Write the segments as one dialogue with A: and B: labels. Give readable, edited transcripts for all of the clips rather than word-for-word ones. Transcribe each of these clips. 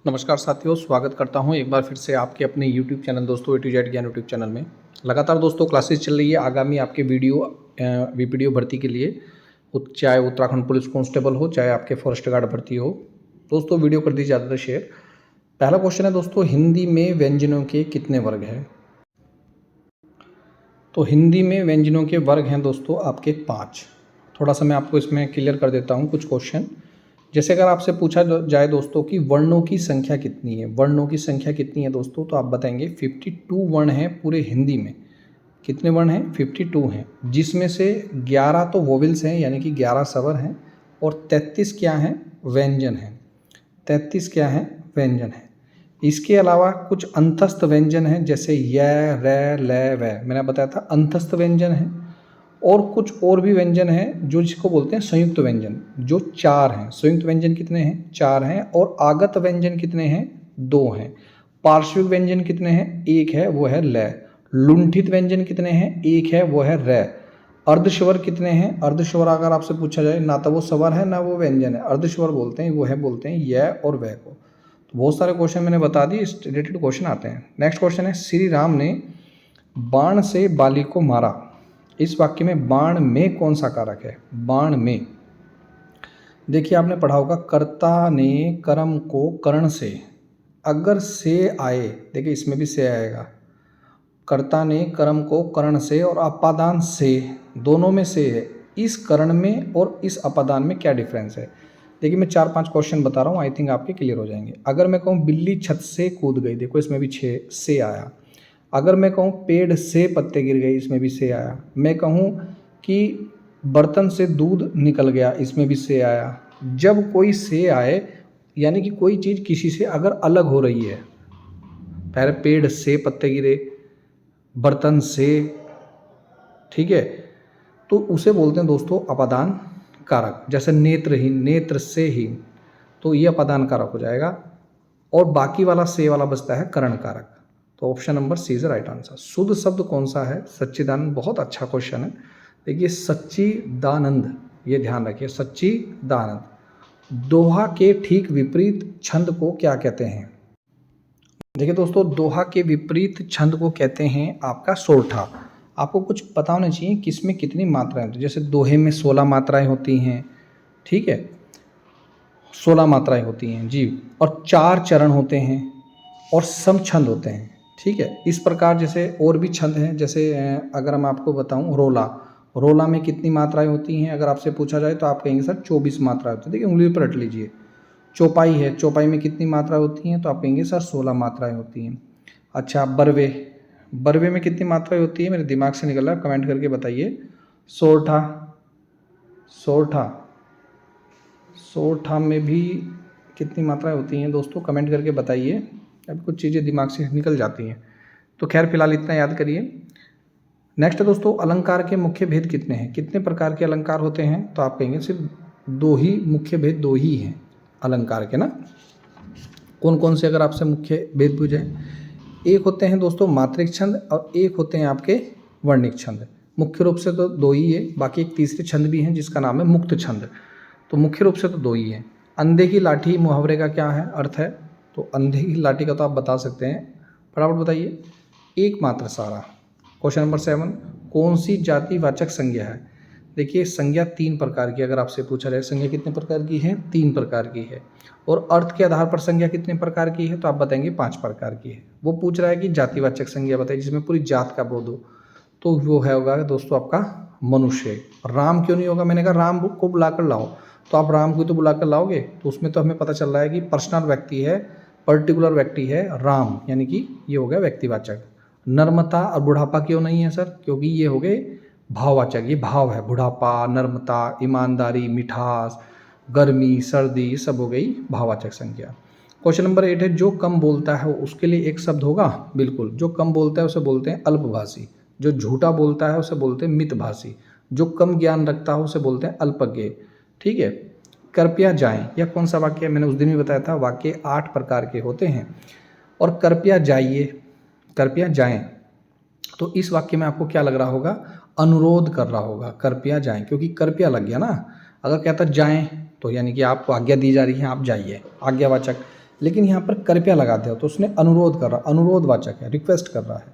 A: नमस्कार साथियों, स्वागत करता हूं एक बार फिर से आपके अपने YouTube चैनल दोस्तों A to Z ज्ञान यूट्यूब चैनल में। लगातार दोस्तों क्लासेस चल रही है आगामी आपके वीपीडीओ भर्ती के लिए, चाहे उत्तराखंड पुलिस कांस्टेबल हो, चाहे आपके फॉरेस्ट गार्ड भर्ती हो। दोस्तों वीडियो कर दीजिए ज़्यादातर शेयर। पहला क्वेश्चन है दोस्तों, हिंदी में व्यंजनों के कितने वर्ग हैं? तो हिंदी में व्यंजनों के वर्ग हैं दोस्तों आपके 5। थोड़ा सा मैं आपको इसमें क्लियर कर देता हूँ कुछ क्वेश्चन। जैसे अगर आपसे पूछा जाए दोस्तों कि वर्णों की संख्या कितनी है, वर्णों की संख्या कितनी है दोस्तों, तो आप बताएंगे 52 वर्ण हैं पूरे हिंदी में। कितने वर्ण हैं? 52 हैं, जिसमें से 11 तो वोवेल्स हैं यानी कि 11 स्वर हैं, और 33 क्या हैं? व्यंजन हैं। 33 क्या हैं? व्यंजन हैं। इसके अलावा कुछ अंतस्थ व्यंजन हैं, जैसे य, र, ल, व, मैंने बताया था अंतस्थ व्यंजन हैं। और कुछ और भी व्यंजन हैं जो जिसको बोलते हैं संयुक्त व्यंजन, जो 4 हैं। संयुक्त व्यंजन कितने हैं? 4 हैं। और आगत व्यंजन कितने हैं? 2 हैं। पार्श्विक व्यंजन कितने हैं? 1 है, वो है ल। लुंठित व्यंजन कितने हैं? 1 है, वो है र। अर्धस्वर कितने हैं? अर्धस्वर अगर आपसे पूछा जाए, ना तो वो स्वर है ना वो व्यंजन है, अर्धस्वर बोलते हैं, वो है बोलते हैं य और व को। तो बहुत सारे क्वेश्चन मैंने बता दिए, इस रिलेटेड क्वेश्चन आते हैं। नेक्स्ट क्वेश्चन है, श्री राम ने बाण से बाली को मारा। इस वाक्य में बाण में कौन सा कारक है? बाण में देखिए, आपने पढ़ा होगा कर्ता ने कर्म को कर्ण से, अगर से आए, देखिए इसमें भी से आएगा। कर्ता ने कर्म को कर्ण से और अपादान से, दोनों में से है। इस कर्ण में और इस अपादान में क्या डिफरेंस है? देखिए मैं 4-5 क्वेश्चन बता रहा हूँ, आई थिंक आपके क्लियर हो जाएंगे। अगर मैं कहूँ बिल्ली छत से कूद गई, देखो इसमें भी 6 से आया। अगर मैं कहूँ पेड़ से पत्ते गिर गए, इसमें भी से आया। मैं कहूँ कि बर्तन से दूध निकल गया, इसमें भी से आया। जब कोई से आए यानी कि कोई चीज़ किसी से अगर अलग हो रही है, पहले पेड़ से पत्ते गिरे, बर्तन से, ठीक है, तो उसे बोलते हैं दोस्तों अपादान कारक। जैसे नेत्रहीन, नेत्र से हीन, तो ये अपादान कारक हो जाएगा। और बाकी वाला से वाला बचता है करण कारक। तो option number C is right answer. शुद्ध शब्द कौन सा है? सच्चिदानंद। बहुत अच्छा क्वेश्चन है। देखिए सच्चिदानंद, ये ध्यान रखिए, सच्चिदानंद। दोहा के ठीक विपरीत छंद को क्या कहते हैं? देखिए दोस्तों, दोहा के विपरीत छंद को कहते हैं आपका सोरठा। आपको कुछ पता होना चाहिए किसमें कितनी मात्राएं होती हैं। जैसे दोहे में 16 मात्राएं होती हैं, ठीक है, 16 मात्राएं होती हैं जी, और 4 चरण होते हैं और सम छंद होते हैं, ठीक है। इस प्रकार जैसे और भी छंद हैं, जैसे अगर मैं आपको बताऊं रोला, रोला में कितनी मात्राएं होती हैं अगर आपसे पूछा जाए तो आप कहेंगे सर 24 मात्राएं होती हैं। देखिए उंगली पर रट लीजिए। चौपाई है, चौपाई में कितनी मात्रा होती हैं तो आप कहेंगे सर 16 मात्राएं होती हैं। अच्छा बरवे, बरवे में कितनी मात्राएं होती है? मेरे दिमाग से निकल रहा है, कमेंट करके बताइए। सोरठा, सोरठा, सोरठा में भी कितनी मात्राएं होती हैं दोस्तों? कमेंट करके बताइए। अब कुछ चीज़ें दिमाग से निकल जाती हैं, तो खैर फिलहाल इतना याद करिए। नेक्स्ट दोस्तों, अलंकार के मुख्य भेद कितने हैं? कितने प्रकार के अलंकार होते हैं? तो आप कहेंगे सिर्फ 2 ही मुख्य भेद, 2 ही हैं अलंकार के ना। कौन कौन से अगर आपसे मुख्य भेद पूछे? एक होते हैं दोस्तों मात्रिक छंद और एक होते हैं आपके वर्णिक छंद। मुख्य रूप से तो 2 ही है, बाकी एक तीसरे छंद भी हैं जिसका नाम है मुक्त छंद। तो मुख्य रूप से तो 2 ही हैं। अंधे की लाठी मुहावरे का क्या है अर्थ है? तो अंधे की लाठी का तो आप बता सकते हैं, फटाफट बताइए। एकमात्र सारा। क्वेश्चन नंबर 7, कौन सी जातिवाचक संज्ञा है? देखिए संज्ञा 3 प्रकार की, अगर आपसे पूछा जाए संज्ञा कितने प्रकार की है? 3 प्रकार की है। और अर्थ के आधार पर संज्ञा कितने प्रकार की है? तो आप बताएंगे 5 प्रकार की है। वो पूछ रहा है कि जातिवाचक संज्ञा बताइए जिसमें पूरी जात का बोध हो, तो वो है होगा दोस्तों आपका मनुष्य। राम क्यों नहीं होगा? मैंने कहा राम को बुलाकर लाओ, तो आप राम को तो बुलाकर लाओगे, तो उसमें तो हमें पता चल रहा है कि पर्सनल व्यक्ति है, पर्टिकुलर व्यक्ति है राम, यानी कि ये हो गया व्यक्तिवाचक। नर्मता और बुढ़ापा क्यों नहीं है सर? क्योंकि ये हो गए भाववाचक, ये भाव है। बुढ़ापा, नर्मता, ईमानदारी, मिठास, गर्मी, सर्दी, ये सब हो गई भाववाचक संज्ञा। क्वेश्चन नंबर 8 है, जो कम बोलता है उसके लिए एक शब्द होगा? बिल्कुल, जो कम बोलता है उसे बोलते हैं अल्पभाषी। जो झूठा बोलता है उसे बोलते हैं मितभाषी। जो कम ज्ञान रखता है उसे बोलते हैं अल्पज्ञ, ठीक है। कृपया जाएं, यह कौन सा वाक्य है? मैंने उस दिन भी बताया था, वाक्य 8 प्रकार के होते हैं। और कृपया जाइए, कृपया जाएं, तो इस वाक्य में आपको क्या लग रहा होगा? अनुरोध कर रहा होगा, कृपया जाएं, क्योंकि कृपया लग गया ना। अगर कहता जाएं तो यानी कि आपको आज्ञा दी जा रही है, आप जाइए, आज्ञावाचक। लेकिन यहाँ पर कृपया लगा दिया तो उसने अनुरोध कर रहा, अनुरोधवाचक है, रिक्वेस्ट कर रहा है।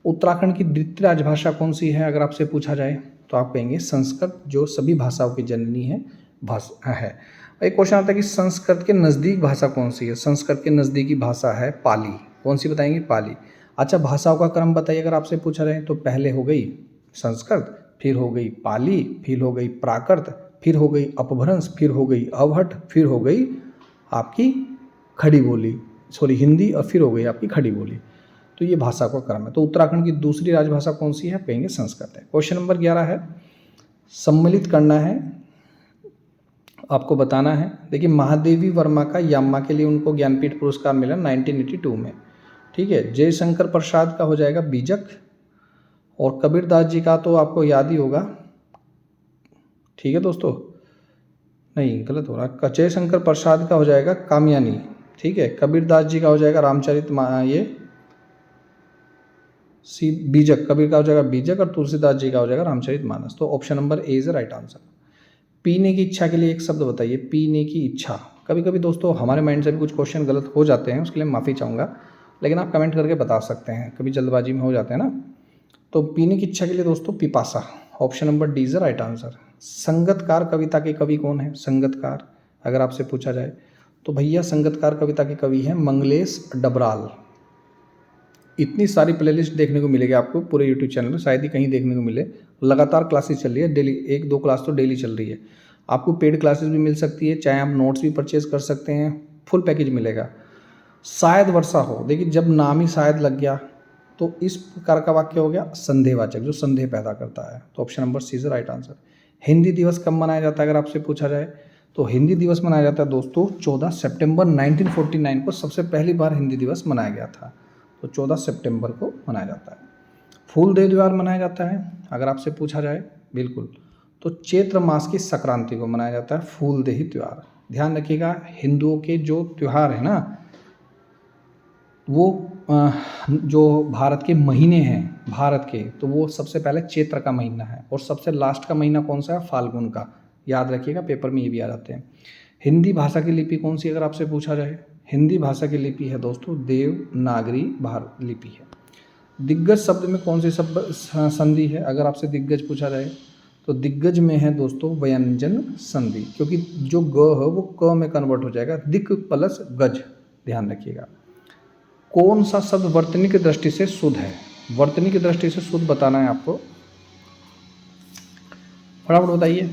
A: उत्तराखंड की द्वितीय राजभाषा कौन सी है अगर आपसे पूछा जाए तो आप कहेंगे संस्कृत, जो सभी भाषाओं की जननी है भाषा है। एक क्वेश्चन आता है कि संस्कृत के नज़दीक भाषा कौन सी है। संस्कृत के नज़दीकी भाषा है पाली। कौन सी बताएंगे? पाली। अच्छा, भाषाओं का क्रम बताइए अगर आपसे पूछा जाए तो पहले हो गई संस्कृत, फिर हो गई पाली, फिर हो गई प्राकृत, फिर हो गई अपभ्रंश, फिर हो गई अवहट, फिर हो गई आपकी खड़ी बोली, सॉरी हिंदी, और फिर हो गई आपकी खड़ी बोली। तो ये भाषा का क्रम है। तो उत्तराखंड की दूसरी राजभाषा कौन सी है? कहेंगे संस्कृत है। क्वेश्चन नंबर 11 है, सम्मिलित करना है, आपको बताना है। देखिए, महादेवी वर्मा का याम्मा के लिए उनको ज्ञानपीठ पुरस्कार मिला 1982 में। ठीक है, जयशंकर प्रसाद का हो जाएगा बीजक, और कबीरदास जी का तो आपको याद ही होगा। ठीक है दोस्तों, नहीं गलत हो रहा, जयशंकर प्रसाद का हो जाएगा कामयानी। ठीक है, कबीरदास जी का हो जाएगा रामचरित ये बीजक, कबीर का हो जाएगा बीजक, और तुलसीदास जी का हो जाएगा रामचरित मानस। तो option number A is right answer. पीने की इच्छा के लिए एक शब्द बताइए। पीने की इच्छा, कभी कभी दोस्तों हमारे माइंड से भी कुछ क्वेश्चन गलत हो जाते हैं, उसके लिए माफ़ी चाहूँगा, लेकिन आप कमेंट करके बता सकते हैं, कभी जल्दबाजी में हो जाते हैं ना। तो पीने की इच्छा के लिए दोस्तों पिपासा, option number D is right answer. संगतकार कविता के कवि कौन है? संगतकार अगर आपसे पूछा जाए तो भैया संगतकार कविता के कवि हैं मंगलेश डबराल। इतनी सारी प्लेलिस्ट देखने को मिलेगी आपको पूरे यूट्यूब चैनल में, शायद ही कहीं देखने को मिले। लगातार क्लासेस चल रही है, डेली 1-2 क्लास तो डेली चल रही है। आपको पेड क्लासेस भी मिल सकती है, चाहे आप नोट्स भी परचेज कर सकते हैं, फुल पैकेज मिलेगा। शायद वर्षा हो, देखिए जब नाम ही शायद लग गया तो इस प्रकार का वाक्य हो गया संदेहवाचक, जो संदेह पैदा करता है। तो option number C is right answer. Hindi दिवस कब मनाया जाता है अगर आपसे पूछा जाए तो हिंदी दिवस मनाया जाता है दोस्तों 14 सितंबर 1949 को सबसे पहली बार हिंदी दिवस मनाया गया था। तो 14 सितंबर को मनाया जाता है। फूल देव त्योहार मनाया जाता है अगर आपसे पूछा जाए, बिल्कुल, तो चैत्र मास की संक्रांति को मनाया जाता है फूलदेही त्योहार। ध्यान रखिएगा, हिंदुओं के जो त्यौहार है ना, वो जो भारत के महीने हैं भारत के, तो वो सबसे पहले चैत्र का महीना है, और सबसे लास्ट का महीना कौन सा है? फाल्गुन का। याद रखिएगा, पेपर में ये भी आ जाते हैं। हिंदी भाषा की लिपि कौन सी अगर आपसे पूछा जाए? हिंदी भाषा की लिपि है दोस्तों देवनागरी लिपि है। दिग्गज शब्द में कौन सी शब्द संधि है अगर आपसे दिग्गज पूछा जाए तो दिग्गज में है दोस्तों व्यंजन संधि, क्योंकि जो ग है वो क में कन्वर्ट हो जाएगा, दिक प्लस गज। ध्यान रखिएगा। कौन सा शब्द वर्तनी की दृष्टि से शुद्ध है? वर्तनी की दृष्टि से शुद्ध बताना है आपको, फटाफट बताइए,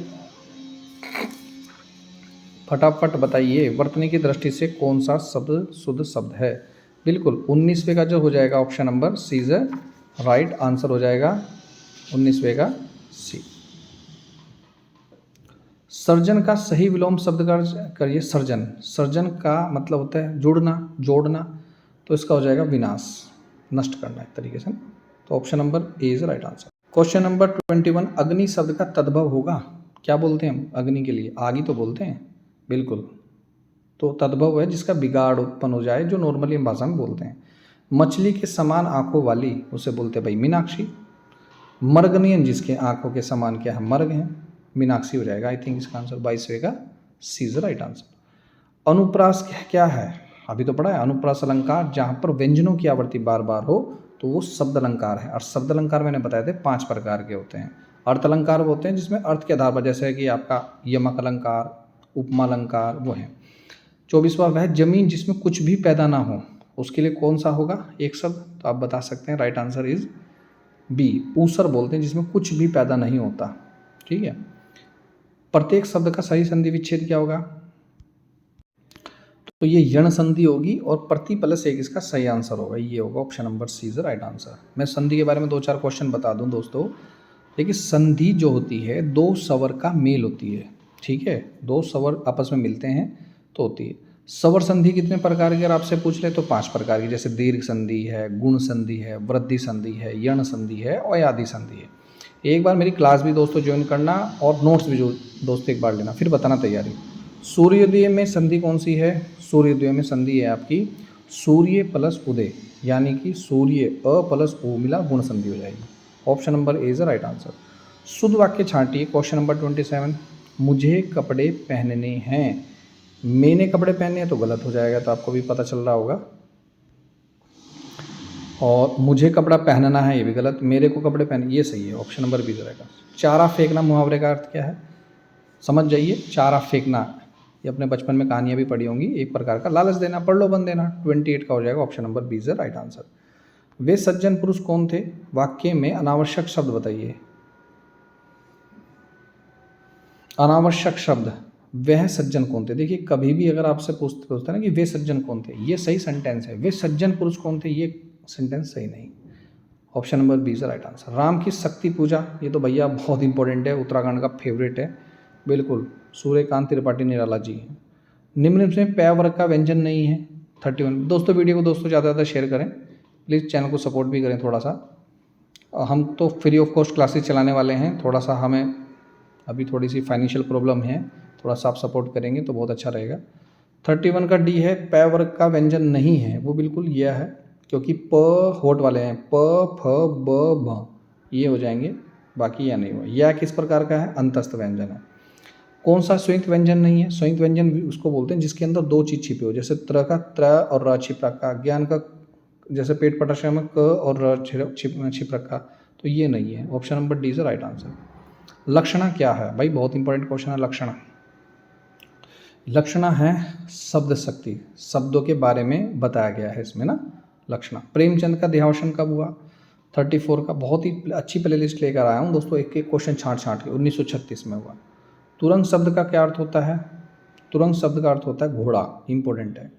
A: फटाफट बताइए, वर्तनी की दृष्टि से कौन सा शब्द शुद्ध शब्द है? बिल्कुल 19वें का जो हो जाएगा option number C is right answer हो जाएगा, 19वें का सी। सर्जन का सही विलोम शब्द का करिए। सर्जन, सर्जन का मतलब होता है जुड़ना, जोड़ना, तो इसका हो जाएगा विनाश, नष्ट करना एक तरीके से। तो option number A is right answer. Question number 21, अग्नि शब्द का तद्भव होगा, क्या बोलते हैं हम अग्नि के लिए? आग ही तो बोलते हैं, बिल्कुल। तो तद्भव है जिसका बिगाड़ उत्पन्न हो जाए, जो नॉर्मली हम भाषा में बोलते हैं। मछली के समान आंखों वाली उसे बोलते हैं भाई मीनाक्षी। मर्गनियन जिसके आंखों के समान क्या है? मर्ग है, मीनाक्षी हो जाएगा। आई थिंक इसका आंसर 22वें का सी इज राइट आंसर। अनुप्रास क्या है? अभी तो पढ़ा है। अनुप्रास अलंकार जहाँ पर व्यंजनों की आवृत्ति बार बार हो तो वो शब्द अलंकार है। और शब्द अलंकार मैंने बताए थे 5 प्रकार के होते हैं। अर्थ अलंकार होते हैं जिसमें अर्थ के आधार पर, जैसे कि आपका यमक अलंकार, उपमा अलंकार, वो है। 24वां वह जमीन जिसमें कुछ भी पैदा ना हो, उसके लिए कौन सा होगा एक शब्द? तो आप बता सकते हैं, राइट आंसर इज बी, ऊसर बोलते हैं जिसमें कुछ भी पैदा नहीं होता। ठीक है। प्रत्येक शब्द का सही संधि विच्छेद क्या होगा? तो ये यण संधि होगी, और प्रति प्लस एक इसका सही आंसर होगा, ये होगा option number C is right answer. मैं संधि के बारे में 2-4 क्वेश्चन बता दूं दोस्तों। देखिए, संधि जो होती है 2 स्वर का मेल होती है। ठीक है, 2 स्वर आपस में मिलते हैं तो होती है। स्वर संधि कितने प्रकार की अगर आपसे पूछ ले तो 5 प्रकार की, जैसे दीर्घ संधि है, गुण संधि है, वृद्धि संधि है, यण संधि है और आदि संधि है। एक बार मेरी क्लास भी दोस्तों ज्वाइन करना, और नोट्स भी जो दोस्तों एक बार लेना, फिर बताना तैयारी। सूर्योदय में संधि कौन सी है? सूर्योदय में संधि है आपकी सूर्य प्लस उदय, यानी कि सूर्य अ प्लस ओ मिला गुण संधि हो जाएगी। Option number A is right answer. शुद्ध वाक्य छांटिए। क्वेश्चन नंबर 27, मुझे कपड़े पहनने हैं, मैंने कपड़े पहने हैं तो गलत हो जाएगा, तो आपको भी पता चल रहा होगा। और मुझे कपड़ा पहनना है ये भी गलत, मेरे को कपड़े पहने ये सही है, ऑप्शन नंबर बी रहेगा। चारा फेंकना मुहावरे का अर्थ क्या है, समझ जाइए। चारा फेंकना, ये अपने बचपन में कहानियाँ भी पढ़ी होंगी, एक प्रकार का लालच देना, प्रलोभन देना। 28 का हो जाएगा, option number B is the right answer. वे सज्जन पुरुष कौन थे, वाक्य में अनावश्यक शब्द बताइए। अनावश्यक शब्द, वह सज्जन कौन थे। देखिए कभी भी अगर आपसे पूछते हैं ना कि वे सज्जन कौन थे, ये सही सेंटेंस है। वे सज्जन पुरुष कौन थे, ये सेंटेंस सही नहीं। Option number B is the right answer. Ram की शक्ति पूजा, ये तो भैया बहुत इंपॉर्टेंट है, उत्तराखंड का फेवरेट है, बिल्कुल सूर्यकांत त्रिपाठी निराला जी हैं। निम्न में पै वर्ग का व्यंजन नहीं है। 31। दोस्तों वीडियो को ज़्यादा से ज़्यादा शेयर करें, प्लीज़ चैनल को सपोर्ट भी करें थोड़ा सा। हम तो फ्री ऑफ कॉस्ट क्लासेस चलाने वाले हैं, थोड़ा सा हमें अभी थोड़ी सी फाइनेंशियल प्रॉब्लम है, थोड़ा सा आप सपोर्ट करेंगे तो बहुत अच्छा रहेगा। 31 का डी है, पै वर्ग का व्यंजन नहीं है, वो बिल्कुल यह है, क्योंकि प होठ वाले हैं, प फ ब भ ये हो जाएंगे, बाकी यह नहीं हुआ। यह किस प्रकार का है, अंतस्थ व्यंजन है। कौन सा संयुक्त व्यंजन नहीं है, संयुक्त व्यंजन उसको बोलते हैं जिसके अंदर दो चीज छिपी हो, जैसे त्र का त्र और र छिप रखा, ज्ञान का जैसे पेट पटाशय में क और र छिप रखा, तो ये नहीं है। Option number D is right answer. लक्षणा क्या है भाई, बहुत इंपॉर्टेंट क्वेश्चन है। लक्षणा है शब्द शक्ति, शब्दों के बारे में बताया गया है इसमें ना लक्षणा। प्रेमचंद का देहावसान कब हुआ, 34 का, बहुत ही अच्छी प्ले लिस्ट लेकर आया हूँ दोस्तों, एक एक क्वेश्चन छाँट के, 1936 में हुआ। तुरंग शब्द का क्या अर्थ होता है, तुरंग शब्द का अर्थ होता है घोड़ा, इंपॉर्टेंट है,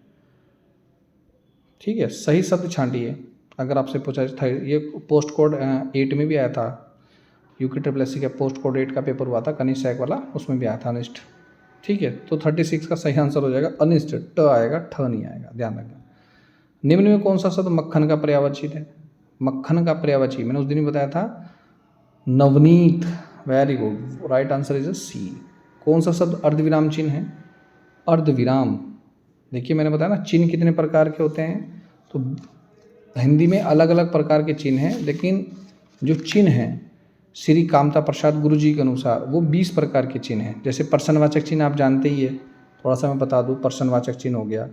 A: ठीक है। सही शब्द छांटिए, अगर आपसे पूछा था, ये पोस्ट कोड 8 में भी आया था, UKSSC का पोस्ट कोड 8 का पेपर हुआ था, कनिष्ठ सहायक वाला, उसमें भी आया था अनिष्ट, ठीक है। तो 36 का सही आंसर हो जाएगा अनिष्ट, ट आएगा, ठ नहीं आएगा, ध्यान रखना। निम्न में कौन सा शब्द मक्खन का पर्यायवाची है, मक्खन का पर्यायवाची मैंने उस दिन ही बताया था, Navneet, very good, right answer is C. कौन सा शब्द अर्धविराम चिन्ह है, अर्धविराम। देखिए मैंने बताया ना चिन्ह कितने प्रकार के होते हैं, तो हिंदी में अलग अलग प्रकार के चिन्ह हैं, लेकिन जो चिन्ह हैं श्री कामता प्रसाद गुरु जी के अनुसार वो 20 प्रकार के चिन्ह हैं। जैसे प्रश्नवाचक चिन्ह आप जानते ही है, थोड़ा सा मैं बता दूँ, प्रश्नवाचक चिन्ह हो गया।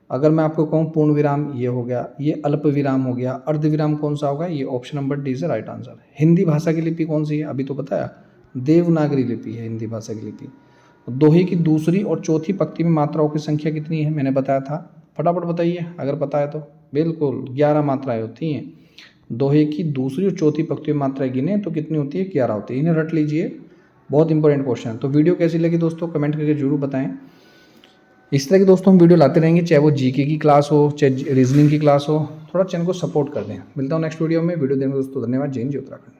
A: अगर मैं आपको कहूँ पूर्ण विराम, ये हो गया, ये अल्प विराम हो गया, अर्धविराम कौन सा होगा, ये option number D is right answer. Hindi भाषा की लिपि कौन सी है, अभी तो बताया, देवनागरी लिपि है हिंदी भाषा की लिपि। दोहे की दूसरी और चौथी पंक्ति में मात्राओं की संख्या कितनी है, मैंने बताया था, फटाफट बताइए अगर पता है तो। बिल्कुल 11 मात्राएं होती हैं। दोहे की दूसरी और चौथी पंक्ति में मात्राएं गिने तो कितनी होती है, 11 होती है। इन्हें रट लीजिए, बहुत इंपॉर्टेंट क्वेश्चन है। तो वीडियो कैसी लगी दोस्तों, कमेंट करके जरूर बताएं। इस तरह की दोस्तों हम वीडियो लाते रहेंगे, चाहे वो जीके की क्लास हो, चाहे रीजनिंग की क्लास हो। थोड़ा चैनल को सपोर्ट कर दें। मिलता हूँ नेक्स्ट वीडियो में। वीडियो देखने दोस्तों धन्यवाद। जय हिंद, जय उत्तराखंड।